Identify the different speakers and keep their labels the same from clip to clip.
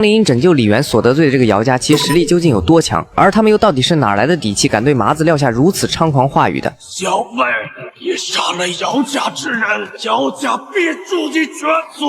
Speaker 1: 林因拯救李元所得罪的这个姚家，其实力究竟有多强？而他们又到底是哪来的底气，敢对麻子撂下如此猖狂话语的？
Speaker 2: 小辈，你杀了姚家之人，姚家必诛你全族。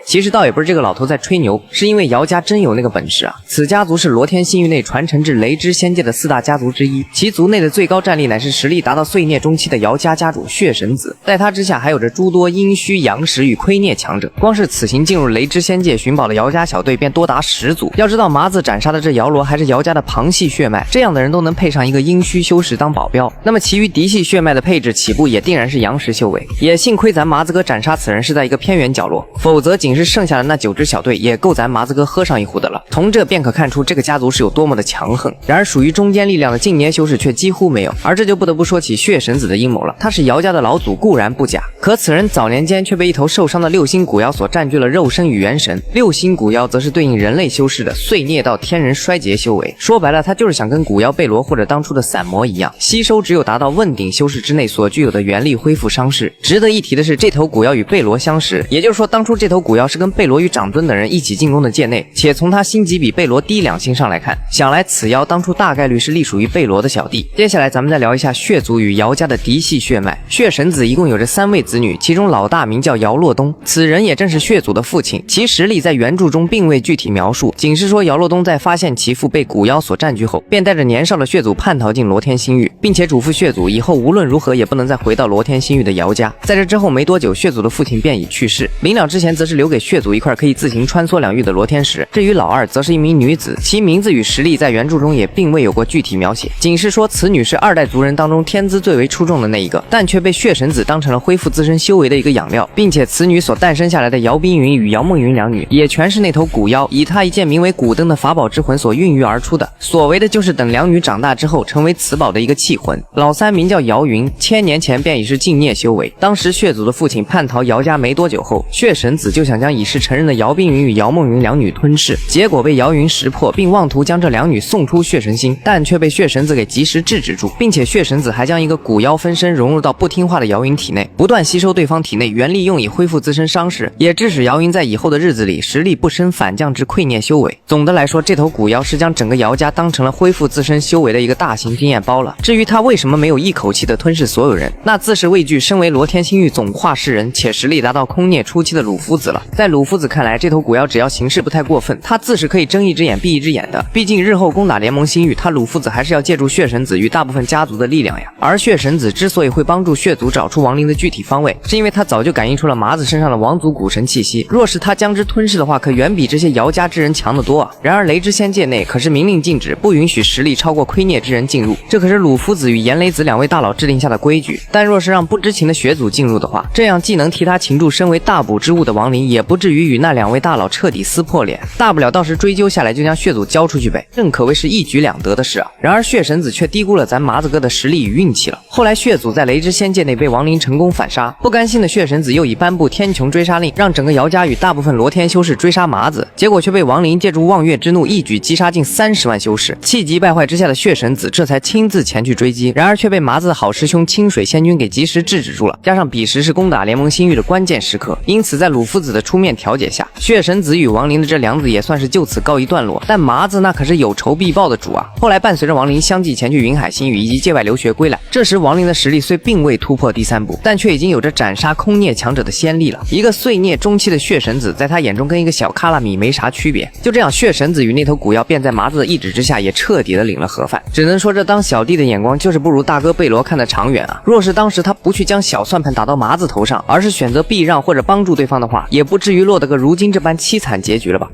Speaker 1: 其实倒也不是这个老头在吹牛，是因为姚家真有那个本事啊！此家族是罗天星域内传承至雷之仙界的4大家族之一，其族内的最高战力乃是实力达到碎孽中期的姚家家主血神子，在他之下还有着诸多阴虚阳实与亏孽强者。光是此行进入雷之仙界寻宝的姚家小队便多达10组。要知道麻子斩杀的这姚罗还是姚家的旁系血脉，这样的人都能配上一个阴虚修士当保镖，那么其余嫡系血脉的配置起步也定然是阳实修为。也幸亏咱麻子哥斩杀此人是在一个偏远角落，否则仅是剩下的那9支小队也够咱麻子哥喝上一壶的了。从这便可看出这个家族是有多么的强横。然而属于中间力量的净年修士却几乎没有，而这就不得不说起血神子的阴谋了。他是姚家的老祖固然不假，可此人早年间却被一头受伤的6星古妖所占据了肉身与元神。6星古妖则是对应人类修士的碎孽到天人衰竭修为，说白了他就是想跟古妖贝罗或者当初的散魔一样，吸收只有达到问鼎修士之内所具有的元力恢复伤势。值得一提的是，这头古妖与贝罗相识，也就是说当初这头古妖是跟贝罗与长尊等人一起进攻的界内，且从他星级比贝罗低2星上来看，想来此妖当初大概率是隶属于贝罗的小弟。接下来咱们再聊一下血族与姚家的嫡系血脉。血神子一共有着3位子女，其中老大名叫姚洛东，此人也正是血族的父亲，其实力在原著中并未具体描述，仅是说姚洛东在发现其父被古妖所占据后，便带着年少的血族叛逃进罗天星域，并且嘱咐血族以后无论如何也不能再回到罗天星域的姚家。在这之后没多久，血族的父亲便已去世，临了之前则是留给血族一块可以自行穿梭两域的罗天石。至于老二，则是一名女子，其名字与实力在原著中也并未有过具体描写，仅是说此女是2代族人当中天资最为出众的那一个，但却被血神子当成了恢复自身修为的一个养料，并且此女所诞生下来的姚冰云与姚梦云2女，也全是那头古妖以她一件名为古灯的法宝之魂所孕育而出的，所为的就是等2女长大之后成为此宝的一个器魂。老三名叫姚云，1000年前便已是净孽修为，当时血族的父亲叛逃姚家没多久后，血神子就想将已是成人的姚冰云与姚梦云2女吞噬，结果被姚云识破，并妄图将这2女送出血神星，但却被血神子给及时制止住，并且血神子还将一个古妖分身融入到不听话的姚云体内，不断吸收对方体内元力，用以恢复自身伤势，也致使姚云在以后的日子里实力不升反降至溃孽修为。总的来说，这头古妖是将整个姚家当成了恢复自身修为的一个大型经验包了。至于他为什么没有一口气的吞噬所有人，那自是畏惧身为罗天星域总化世人且实力达到空孽初期的鲁夫子了。在鲁夫子看来，这头古妖只要行事不太过分，他自是可以睁一只眼闭一只眼的，毕竟日后攻打联盟星域，他鲁夫子还是要借助血神子与大部分家族的力量呀。而血神子之所以会帮助血族找出亡灵的具体方位，是因为他早就感应出了麻子身上的王族古神气息，若是他将之吞噬的话，可远比这些姚家之人强得多啊。然而雷之仙界内可是明令禁止，不允许实力超过亏孽之人进入，这可是鲁夫子与炎雷子2位大佬制定下的规矩。但若是让不知情的血族进入的话，这样既能替他擒住身为大补之物的亡灵，也不至于与那2位大佬彻底撕破脸，大不了到时追究下来就将血族交出去呗，正可谓是一举2得的事啊。然而血神子却低估了咱麻子哥的实力与运气了。后来血族在雷之仙界内被亡灵成功反杀，不甘心的血神子又以颁布天穹追杀令，让整个姚家与大部分罗天修士追杀麻子，结果却被亡灵借助望月之怒一举击杀近30万修士。气急败坏之下的血神子这才亲自前去追击，然而却被麻子的好师兄清水仙君给及时制止住了，加上彼时是攻打联盟星域的关键时刻，因此在鲁夫子的出面调解下，血神子与亡灵的这梁子也算是就此告一段落。但麻子那可是有仇必报的主啊，后来伴随着亡灵相继前去云海星域以及界外留学归来，这时亡灵的实力虽并未突破第3步，但却已经有着斩杀空孽强者的先例了。一个碎孽中期的血神子在他眼中跟一个小卡拉米没啥区别。就这样，血神子与那头古妖便在麻子的意志之下也彻底的领了盒饭。只能说这当小弟的眼光就是不如大哥贝罗看得长远啊。若是当时他不去将小算盘打到麻子头上，而是选择避让或者帮助对方的话，也不至于落得个如今这般凄惨结局了吧。